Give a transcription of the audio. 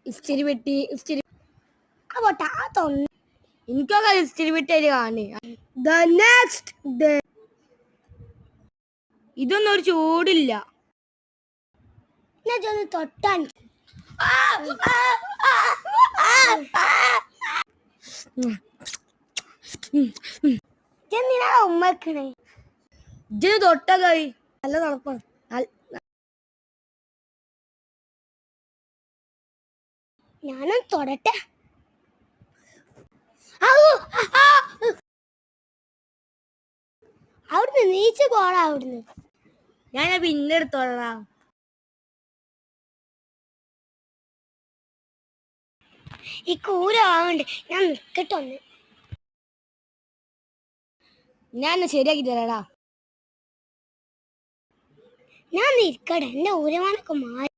ഇസ്തിരി പെട്ടി പോട്ടെ എനിക്കൊക്കെ ഇസ്തിരി പെട്ടി കാണി. ഇതൊന്നും ഒരു ചൂടില്ല. തൊട്ടാൻ ഉമ്മക്കണേ ഇജ് തൊട്ട കൈ നല്ല തണുപ്പാണ്. ഞാനും തൊടട്ടെ. അവിടുന്ന് നീച്ച് പോടാ. അവിടുന്ന് ഞാൻ പിന്നെ എടുത്തോളാം. ഈ കൂര ആവണ്ട്. ഞാൻ നിക്കട്ടൊന്ന്. ഞാൻ ശരിയാക്കി തരാടാ. ഞാൻ നിൽക്കട്ടെ. എന്റെ ഊരമാനൊക്കെ മാറി.